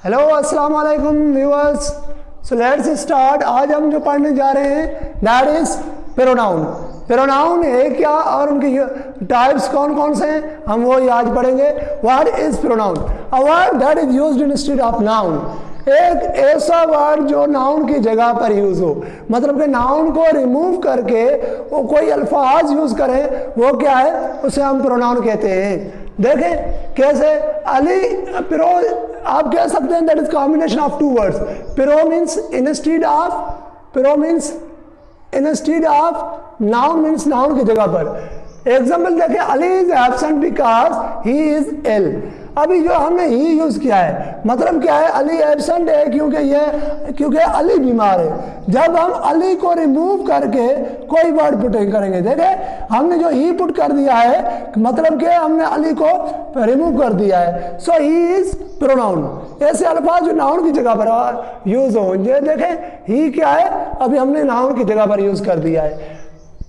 Hello अस्सलाम वालेकुम viewers. So let's start. आज हम जो पढ़ने जा रहे हैं दैट इज प्रोनाउन। प्रोनाउन है क्या और उनके टाइप्स कौन कौन से हैं, हम वो आज पढ़ेंगे। What is pronoun? A word that is used instead of noun. एक ऐसा वर्ड जो नाउन की जगह पर यूज हो, मतलब कि नाउन को रिमूव करके वो कोई अल्फाज यूज करे, वो क्या है, उसे हम प्रोनाउन कहते हैं। देखें कैसे। अली पिरो आप कह सकते हैं that is combination of two words. Pro means instead of, pro means instead of, noun means noun की जगह पर। एग्जाम्पल देखें, Ali is absent because he is ill. अभी जो हमने ही यूज किया है मतलब क्या है, अली एब्सेंट है क्योंकि अली बीमार है। जब हम अली को रिमूव करके कोई वर्ड पुट करेंगे, देखे हमने जो ही पुट कर दिया है मतलब कि हमने अली को रिमूव कर दिया है। सो ही इज प्रोनाउन। ऐसे अल्फाज जो नाउन की जगह पर यूज हो, ये देखें ही क्या है, अभी हमने नाउन की जगह पर यूज कर दिया है।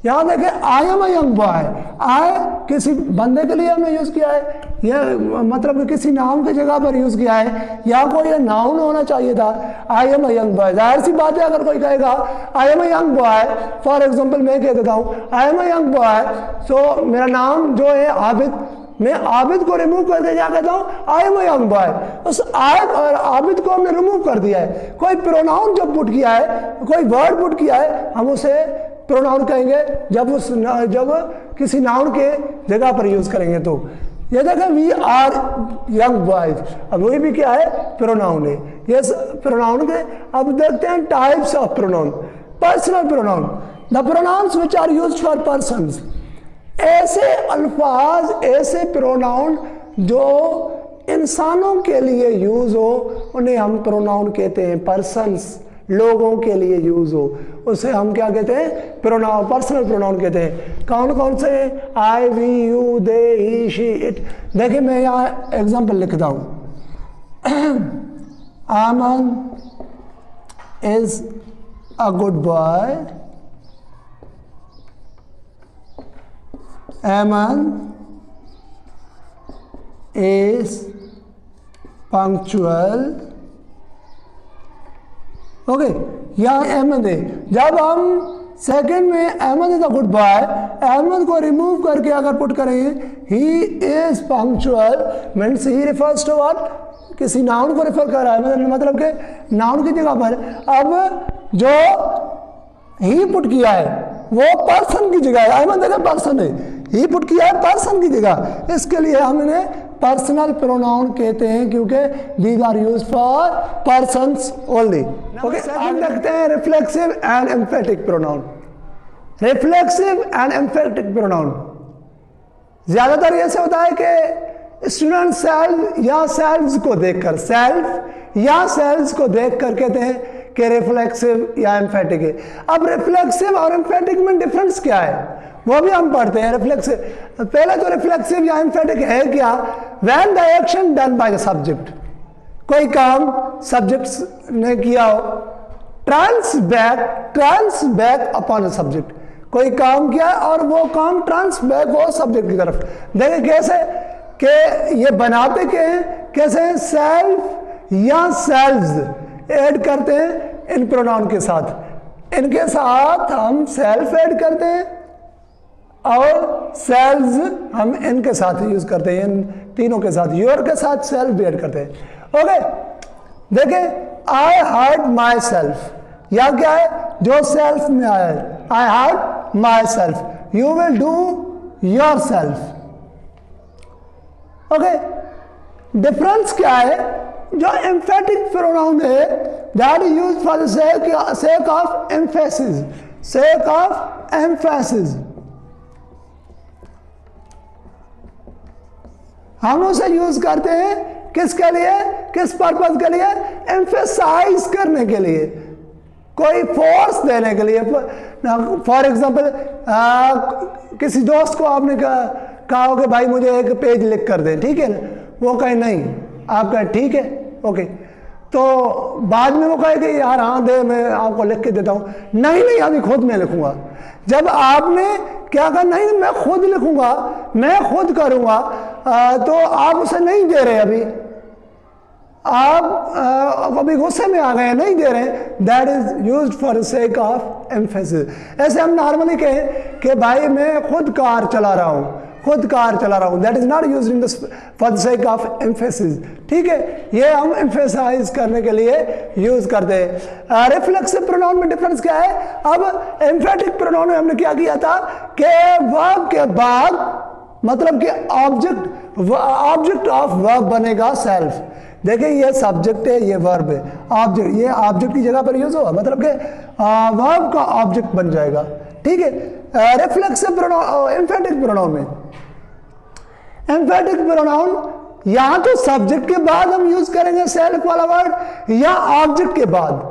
यहाँ देखें I am a young boy. I किसी बंदे के लिए हमने यूज किया है, यह मतलब किसी नाउन की जगह पर यूज किया है, या कोई नाउन होना चाहिए था। I am a young boy, जाहिर सी बात है अगर कोई कहेगा I am a young boy, for example मैं कह देता हूँ I am a young boy, so मेरा नाम जो है आबिद, मैं आबिद को रिमूव करके क्या कहता हूँ, I am a young boy. उस आयद और आबिद को हमने रिमूव कर दिया है। कोई प्रोनाउन जब पुट किया है, कोई वर्ड पुट किया है, हम उसे प्रोनाउन कहेंगे जब किसी नाउन के जगह पर यूज करेंगे। तो ये देखें वी आर यंग बॉयज, अब वही भी क्या है, प्रोनाउन है। ये प्रोनाउन के अब देखते हैं types of pronoun. Personal pronoun, the pronouns which are used for persons. ऐसे अल्फाज, ऐसे प्रोनाउन जो इंसानों के लिए यूज हो, उन्हें हम प्रोनाउन कहते हैं। पर्सन्स, लोगों के लिए यूज हो, उसे हम क्या कहते हैं, प्रोनाउन, पर्सनल प्रोनाउन कहते हैं। कौन कौन से? I, we, you, they, he, she, it. देखिए मैं यहाँ एग्जांपल लिखता हूँ। Aman is a good boy. Aman is punctual। Okay, यहाँ अहमद है। जब हम सेकंड में Ahmad is a good boy, Ahmad को रिमूव करके अगर पुट करेंगे he is punctual, means he refers to what, किसी नाउन को रिफर कर रहा है, मतलब कि नाउन की जगह पर। अब जो ही पुट किया है वो पर्सन की जगह है, अहमद देखा पर्सन है, ही पुट किया है पर्सन की जगह, इसके लिए हमने पर्सनल प्रोनाउन कहते हैं, क्योंकि these are used for persons only. Okay, अब देखते हैं reflexive and emphatic pronoun. Reflexive and emphatic pronoun ज्यादातर ऐसे होता है कि स्टूडेंट सेल्फ या सेल्व्स को देखकर, सेल्फ या सेल्व्स को देखकर कहते हैं कि रिफ्लेक्सिव या एम्फेटिक है। अब रिफ्लेक्सिव और एम्फेटिक में डिफरेंस क्या है वो भी हम पढ़ते हैं। रिफ्लेक्सिव, पहले तो रिफ्लेक्सिव या एम्फेटिक है क्या, when the action done by the subject, कोई काम सब्जेक्ट ने किया हो, turns back upon the subject, कोई काम किया और वो काम ट्रांस बैक हो सब्जेक्ट की तरफ। देखिए कैसे कि ये बनाते के कैसे, सेल्फ या सेल्व्स ऐड करते हैं इन प्रोनाउन के साथ, इनके साथ हम सेल्फ ऐड करते हैं और सेल्व्स हम इनके साथ यूज करते हैं, इन तीनों के साथ, योर के साथ सेल्फ भी ऐड करते हैं। ओके, देखें आई हर्ट माई सेल्फ, या क्या है जो सेल्फ में आया है, I hurt myself, you will do yourself. Okay, difference क्या है, जो एम्फेटिक प्रोनाउन है that is used for the sake of emphasis, sake of emphasis. हम उसे यूज करते हैं किसके लिए, किस पर्पज के लिए, एम्फेसाइज करने के लिए, कोई फोर्स देने के लिए। फॉर एग्जांपल किसी दोस्त को आपने कहा हो कि भाई मुझे एक पेज लिख कर दे, ठीक है, वो कहे नहीं, आप कहे ठीक है, ओके, तो बाद में वो कहे कि यार हाँ दे, मैं आपको लिख के देता हूँ, नहीं अभी खुद मैं लिखूंगा। जब आपने क्या कहा, नहीं मैं खुद लिखूंगा, मैं खुद करूंगा, तो आप उसे नहीं दे रहे अभी, आप अभी गुस्से में आ गए, नहीं दे रहे हैं, that is used for the sake of emphasis. ऐसे हम नॉर्मली कहें कि भाई मैं खुद कार चला रहा हूँ, खुद कार चला रहा हूँ, that is not used in for the sake of emphasis. ठीक है, ये हम एम्फेसाइज करने के लिए यूज करते हैं। रिफ्लेक्सिव प्रोनाउन में डिफरेंस क्या है? अब एम्फेटिक प्रोनाउन में हमने क्या किया था कि वर्ब के बाद मतलब कि ऑब्जेक्ट ऑफ वर्ब बनेगा सेल्फ। देखिए ये सब्जेक्ट है, ये वर्ब है, ऑब्जेक्ट, ये ऑब्जेक्ट की जगह पर यूज होगा, मतलब कि वर्ब का ऑब्जेक्ट बन जाएगा। ठीक है, रिफ्लेक्सिव प्रोनाउन, एम्फेटिक प्रोनाउन में, एम्फेटिक प्रोनाउन या तो सब्जेक्ट के बाद हम यूज करेंगे सेल्फ वाला वर्ड या ऑब्जेक्ट के बाद।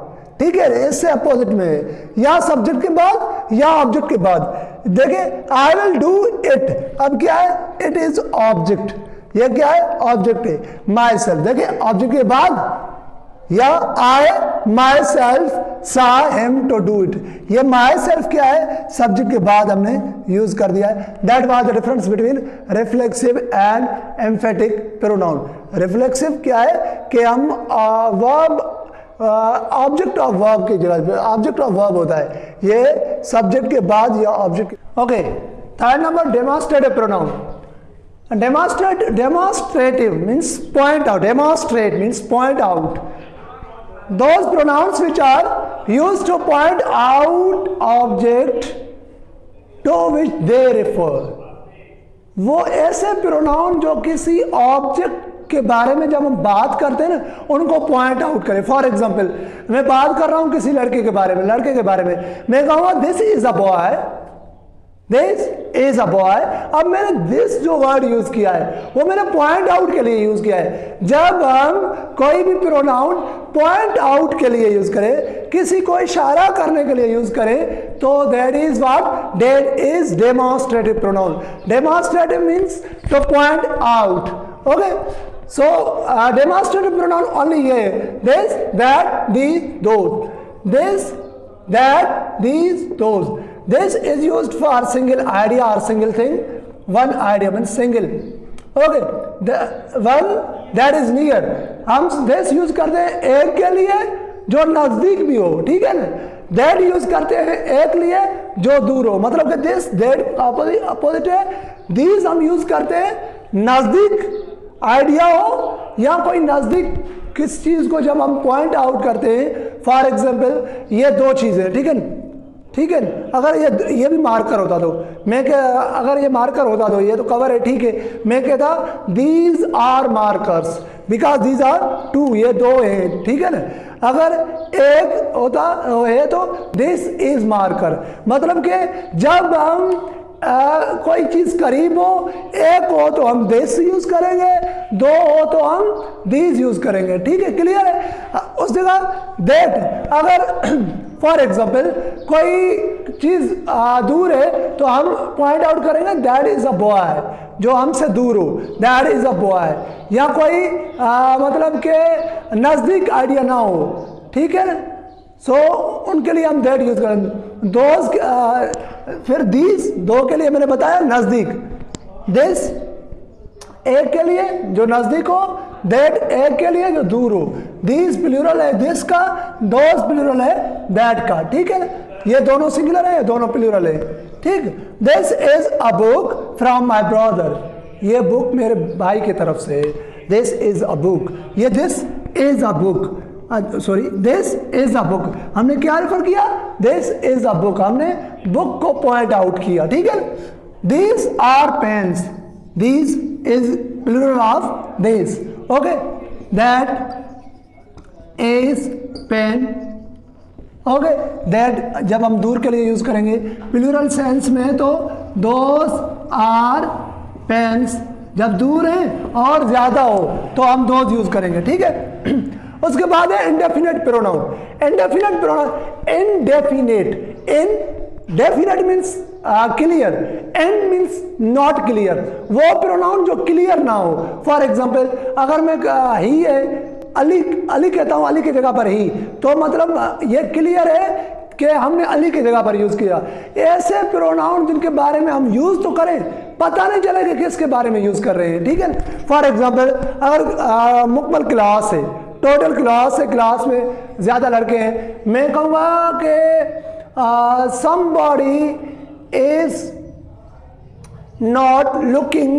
ठीक है, इससे अपोजिट में या सब्जेक्ट के बाद या ऑब्जेक्ट के बाद। देखिए आई विल डू इट, अब क्या है? इट इज ऑब्जेक्ट, ये क्या है? ऑब्जेक्ट है। माई सेल्फ, देखिए ऑब्जेक्ट के बाद या I myself saw him to do it, ये माई सेल्फ क्या है? सब्जेक्ट के बाद हमने यूज कर दिया है। That was the difference between reflexive and emphatic pronoun. Reflexive क्या है कि हम वर्ब ऑब्जेक्ट ऑफ वर्ब की जगह पे ऑब्जेक्ट ऑफ वर्ब होता है, ये सब्जेक्ट के बाद या object. Okay, third number demonstrative pronoun. Demonstrative means point out. Demonstrate means point out. Those pronouns which are used to point out object to which they refer. वो ऐसे pronoun जो किसी ऑब्जेक्ट के बारे में जब हम बात करते हैं ना, उनको पॉइंट आउट करें। फॉर एग्जाम्पल, मैं बात कर रहा हूं किसी लड़के के बारे में, मैं कहूँगा this is a boy, this is a boy. अब मैंने दिस जो वर्ड यूज किया है वो मैंने पॉइंट आउट के लिए यूज किया है। जब हम कोई भी प्रोनाउन पॉइंट आउट के लिए यूज करें, किसी को इशारा करने के लिए यूज करें, तो that is what? That is demonstrative pronoun. Demonstrative means two point out. Okay, so demonstrative pronoun only here, this, that, these, those, this, that, these, those. This is used for single idea or single thing. One idea means single. Okay, the one that is near, हम this use करते हैं एक के लिए जो नजदीक भी हो। ठीक है ना, that यूज करते हैं एक लिए जो दूर हो, मतलब कि this, that अपोजिट है। these हम यूज करते हैं नजदीक आइडिया हो या कोई नजदीक किस चीज को जब हम पॉइंट आउट करते हैं। फॉर एग्जाम्पल, ये दो चीजें, ठीक है ना, ठीक है, अगर ये भी मार्कर होता तो मैं क्या, अगर ये मार्कर होता तो ये तो कवर है, ठीक है, मैं कहता these are markers because these are two, ये दो है। ठीक है ना, अगर एक होता है तो दिस इज मार्कर, मतलब कि जब हम कोई चीज करीब हो, एक हो तो हम दिस यूज करेंगे, दो हो तो हम दीज यूज करेंगे। ठीक है, क्लियर है? उस जगह दैट, अगर फॉर एग्जाम्पल कोई चीज दूर है तो हम पॉइंट आउट करेंगे दैट इज अ बॉय, जो हमसे दूर हो, दैट इज अ बॉय। या कोई मतलब के नजदीक आइडिया ना हो, ठीक है, सो उनके लिए हम दैट यूज करेंगे। दोस्त फिर दीज, दो के लिए मैंने बताया नजदीक, दिस एक के लिए जो नजदीक हो, दैट एक के लिए जो दूर हो, दीज प्लूरल है दिस का, दोज प्लूरल है दैट का। ठीक है, ये दोनों सिंगुलर है, ये दोनों प्लूरल है। ठीक, this is a book from my brother, ये बुक मेरे भाई की तरफ से। दिस इज अ बुक, ये this is a book, sorry this is a book, हमने क्या रेफर किया? दिस इज अ बुक, हमने बुक को पॉइंट आउट किया। ठीक है, these are pens, these is plural of this. Okay, that is pen. Okay, that जब हम दूर के लिए यूज करेंगे प्लूरल सेंस में तो दोस आर पेन्स, जब दूर है और ज्यादा हो तो हम दोज यूज करेंगे। ठीक है, उसके बाद है indefinite pronoun. Indefinite pronoun, indefinite, indefinite means clear, and means not clear, वो प्रोनाउन जो क्लियर ना हो। फॉर एग्जाम्पल, अगर मैं ही है अली, अली कहता हूं अली की जगह पर ही, तो मतलब ये क्लियर है कि हमने अली की जगह पर यूज किया। ऐसे प्रोनाउन जिनके बारे में हम यूज तो करें पता नहीं चला कि किसके बारे में यूज कर रहे हैं, ठीक है। फॉर एग्जाम्पल अगर मुकम्मल क्लास है, टोटल क्लास है, क्लास में ज्यादा लड़के हैं, मैं कहूँगा कि somebody is not looking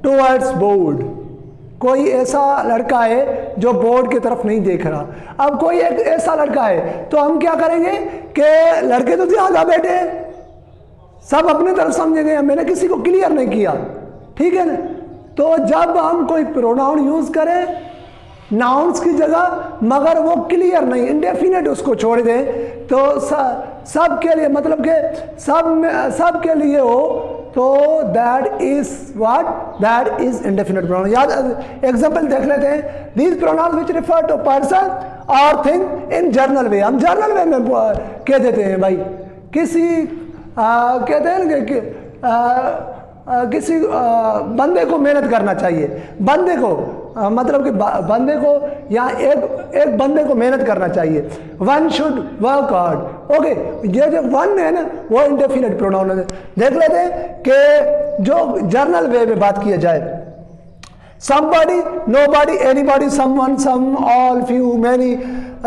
towards board, कोई ऐसा लड़का है जो बोर्ड की तरफ नहीं देख रहा। अब कोई एक ऐसा लड़का है तो हम क्या करेंगे कि लड़के तो ज्यादा बैठे हैं, सब अपनी तरफ समझेंगे, मैंने किसी को क्लियर नहीं किया, ठीक है ना। तो जब हम कोई प्रोनाउन यूज करें नाउन्स की जगह, मगर वो क्लियर नहीं, इंडेफिनेट उसको छोड़ दें, तो सब के लिए, मतलब कि सब के लिए हो, तो that is what, that is indefinite pronoun. याद एग्जांपल देख लेते हैं। These pronouns which refer to person और थिंग इन जर्नल वे, हम जर्नल वे में कह देते हैं भाई, किसी कहते हैं कि किसी बंदे को मेहनत करना चाहिए, बंदे को मतलब कि बंदे को या एक बंदे को मेहनत करना चाहिए, one should work hard. Okay, ये जो वन है ना वो इंडेफिनिट प्रोनाउन है। देख लेते हैं कि जो जर्नल वे में बात किया जाए, somebody, nobody, anybody, someone, some, all, few, many,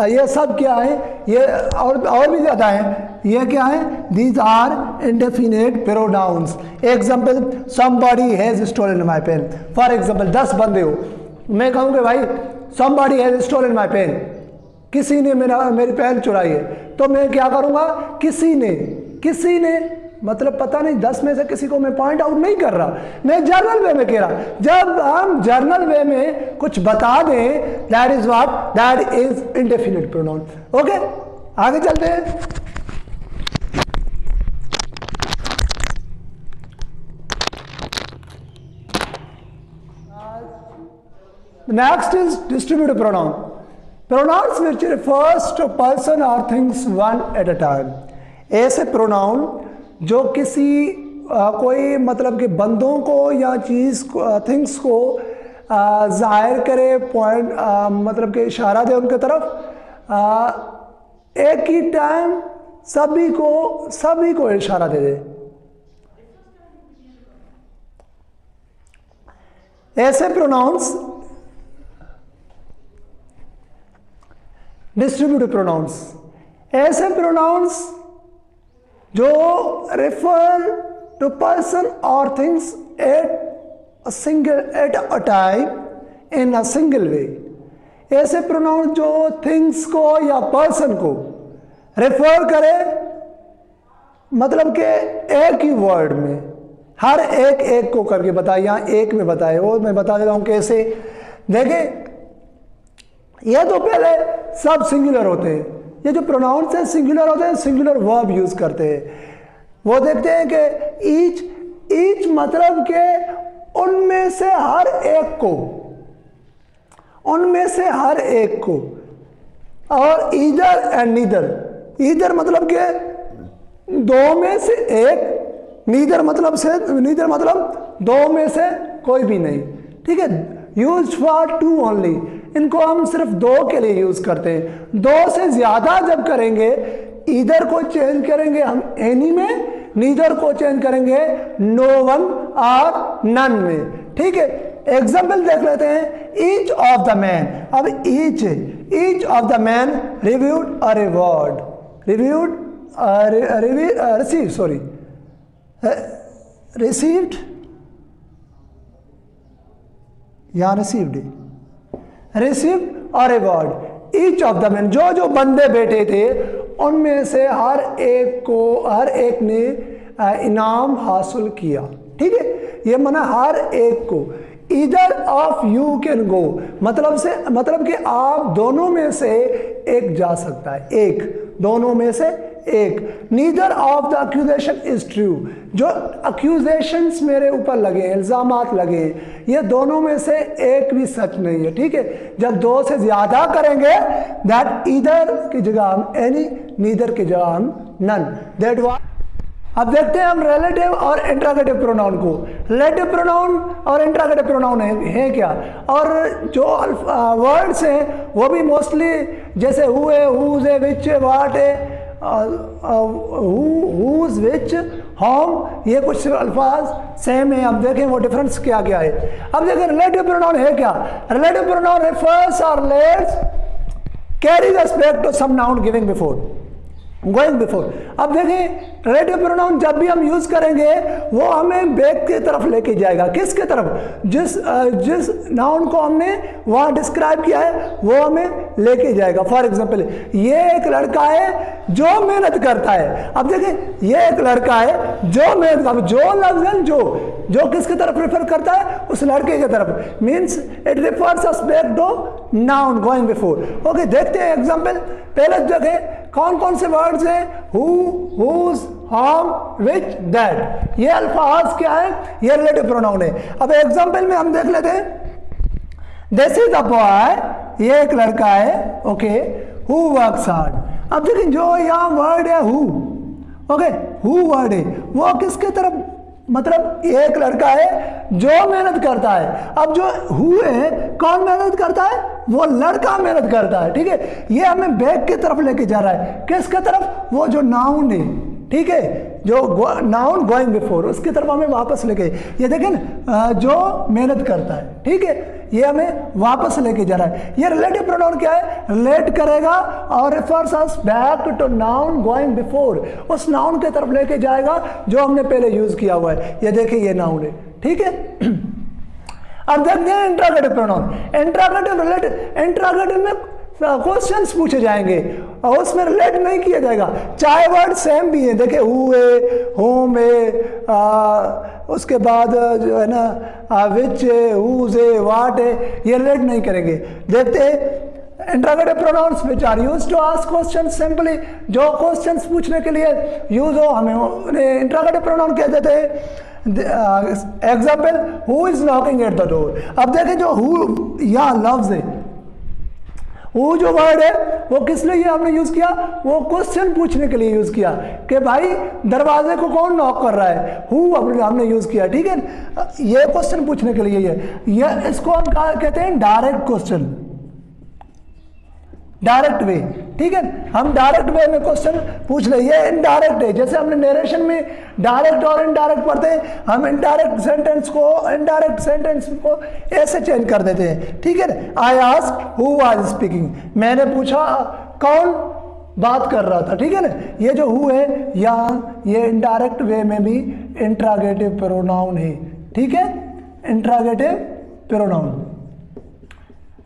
ये सब क्या है, ये और भी ज्यादा है, ये क्या है, these are indefinite pronouns। Example, somebody has stolen my pen। For example 10 बंदे हो, मैं कहूँगा भाई somebody has stolen my pen, किसी ने मेरी पेन चुराई है, तो मैं क्या करूँगा, किसी ने मतलब पता नहीं 10 में से किसी को मैं पॉइंट आउट नहीं कर रहा, मैं जर्नल वे में कह रहा। जब हम जर्नल वे में कुछ बता दें, that is what, that is indefinite pronoun. Okay, आगे चलते हैं। Next is distributive pronoun, pronouns which refers to person और things one at a time. ऐसे प्रोनाउन जो किसी कोई मतलब कि बंदों को या चीज़ को, थिंग्स को जाहिर करे, पॉइंट मतलब कि इशारा दे उनके तरफ, एक ही टाइम सभी को इशारा दे दे। ऐसे प्रोनाउंस डिस्ट्रीब्यूटिव प्रोनाउंस, ऐसे प्रोनाउंस जो रेफर टू पर्सन और things at a time in a single way. ऐसे प्रोनाउन जो थिंग्स को या पर्सन को रेफर करे, मतलब कि एक ही वर्ड में हर एक को करके बताए, यहाँ एक में बताए, वो मैं बता देता हूँ कैसे। देखें, ये तो पहले सब सिंगुलर होते हैं, ये जो प्रोनाउंस हैं सिंगुलर होते हैं, सिंगुलर वर्ब यूज करते हैं। वो देखते हैं कि ईच मतलब के उनमें से हर एक को, और ईदर एंड नीदर, ईदर मतलब के दो में से एक, नीदर मतलब दो में से कोई भी नहीं, ठीक है। यूज फॉर टू ओनली, इनको हम सिर्फ दो के लिए यूज करते हैं। दो से ज्यादा जब करेंगे, ईदर को चेंज करेंगे हम एनी में, नीदर को चेंज करेंगे नो वन और नन में, ठीक है। एग्जाम्पल देख लेते हैं। ईच ऑफ द मैन, अब each of the man reviewed a reward, received या received a reward. Each of the man, जो बंदे बैठे थे उनमें से हर एक ने इनाम हासिल किया, ठीक है। ये माना हर एक को। Either of you can go, मतलब कि आप दोनों में से एक जा सकता है, एक, दोनों में से एक। Neither of the accusation is true, जो अक्यूजेशंस मेरे ऊपर लगे, इल्जामात लगे, ये दोनों में से एक भी सच नहीं है, ठीक है। जब दो से ज्यादा करेंगे, दैट ईदर की जगह हम एनी, नीदर की जगह हम नन, दैट वाज। अब देखते हैं हम रिलेटिव और इंट्रोगेटिव प्रोनाउन को। रिलेटिव प्रोनाउन और इंट्रोगेटिव प्रोनाउन है क्या, और जो वर्ड्स हैं वो भी मोस्टली जैसे हु है, हुज है, विच है, व्हाट है, whose, which, होम, ये कुछ अल्फाज सेम है। अब देखें वो डिफरेंस क्या क्या है। अब देखें रिलेटिव प्रोनाउन है क्या। Relative pronoun refers or let's carry respect to some noun giving before, going before. अब देखें रिलेटिव प्रोनाउन जब भी हम यूज करेंगे वो हमें बैक की तरफ लेके जाएगा। किसके तरफ? जिस नाउन को हमने वहां डिस्क्राइब किया है वो हमें लेके जाएगा। फॉर एग्जांपल ये एक लड़का है जो मेहनत करता है। अब देखें ये एक लड़का है जो मेहनत, अब जो लफ्ज है जो किसकी तरफ रेफर करता है? उस लड़के की तरफ। Means it refers us back to noun going before. Okay, देखते हैं एग्जांपल। पहले देखें कौन कौन से वर्ड्स हैं। हु, हुज, हम, विच, दैट। ये अल्फाज क्या है? ये रिलेटिव प्रोनाउन है। अब एग्जांपल में हम देख लेते हैं। दिस इज अ बॉय, ये एक लड़का है। Okay, who works hard. अब देखिए जो यहाँ वर्ड है हु, ओके, हु वर्ड है वो किसके तरफ, मतलब एक लड़का है जो मेहनत करता है। अब जो हु है कौन मेहनत करता है? वो लड़का मेहनत करता है। ठीक है, ये हमें बैक की तरफ लेके जा रहा है। किसके तरफ? वो जो नाउन है, ठीक है, जो नाउन गोइंग बिफोर, उसकी तरफ हमें वापस लेके। ये देखें ना, जो मेहनत करता है, ठीक है, ये हमें वापस लेके जा रहा है। ये रिलेटिव प्रोनाउन क्या है? रिलेट करेगा और refers us back to noun going before, उस नाउन की तरफ लेके जाएगा जो हमने पहले यूज किया हुआ है। ये देखिए ये नाउन है, ठीक है। अब देखते हैं इंट्रोगेटिव प्रोनाउन। इंट्रोगेटिव में क्वेश्चंस पूछे जाएंगे और उसमें रिलेट नहीं किया जाएगा, चाहे वर्ड सेम भी है। देखिए हु है, होम है, उसके बाद जो है ना विच है, हुज है, वाट है, ये रिलेट नहीं करेंगे। देखते हैं interrogative pronouns which are used to ask question simply, जो क्वेश्चंस पूछने के लिए यूज हो हमें उन्हें इंट्रोगेटिव प्रोनाउन कह देते हैं। Example, who is knocking at the door. अब देखें जो हु या लफ्ज है, वो जो वर्ड है वो किस लिए हमने यूज किया? वो क्वेश्चन पूछने के लिए यूज किया कि भाई दरवाजे को कौन नॉक कर रहा है, हु हमने यूज किया। ठीक है, ये क्वेश्चन पूछने के लिए ये इसको हम कहते हैं डायरेक्ट क्वेश्चन, डायरेक्ट वे। ठीक है, हम डायरेक्ट वे में क्वेश्चन पूछ रहे, ये इनडायरेक्ट है। जैसे हमने नरेशन में डायरेक्ट और इनडायरेक्ट पढ़ते हैं, हम इनडायरेक्ट सेंटेंस को ऐसे चेंज कर देते हैं। ठीक है, I asked who was speaking, मैंने पूछा कौन बात कर रहा था। ठीक है ना, ये जो हु है यहाँ ये इनडायरेक्ट वे में भी इंट्रोगेटिव प्रोनाउन है। ठीक है, इंट्रोगेटिव प्रोनाउन।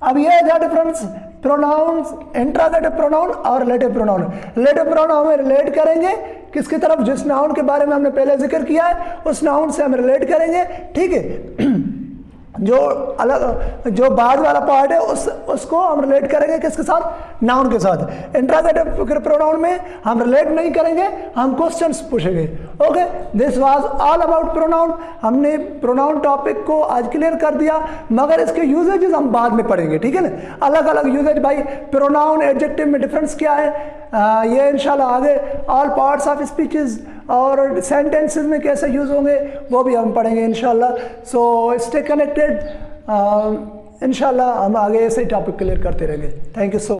अब ये है डिफरेंस प्रोनाउंस, इंट्रोगेटिव प्रोनाउन और रिलेटिव प्रोनाउन। रिलेटिव प्रोनाउन में रिलेट करेंगे किसकी तरफ? जिस नाउन के बारे में हमने पहले जिक्र किया है उस नाउन से हम रिलेट करेंगे। ठीक है, जो अलग जो बाद वाला पार्ट है उसको हम रिलेट करेंगे किसके साथ? नाउन के साथ। इंट्रोगेटिव प्रोनाउन में हम रिलेट नहीं करेंगे, हम क्वेश्चंस पूछेंगे। Okay, this was all about pronoun. हमने प्रोनाउन टॉपिक को आज क्लियर कर दिया, मगर इसके यूजेजेस हम बाद में पढ़ेंगे। ठीक है ना, अलग अलग यूजेज, भाई प्रोनाउन एडजेक्टिव में डिफरेंस क्या है, ये इंशाल्लाह आगे ऑल पार्ट्स ऑफ स्पीचेस और सेंटेंसेस में कैसे यूज होंगे वो भी हम पढ़ेंगे इंशाल्लाह। सो स्टे कनेक्टेड, इंशाल्लाह हम आगे ऐसे ही टॉपिक क्लियर करते रहेंगे। Thank you so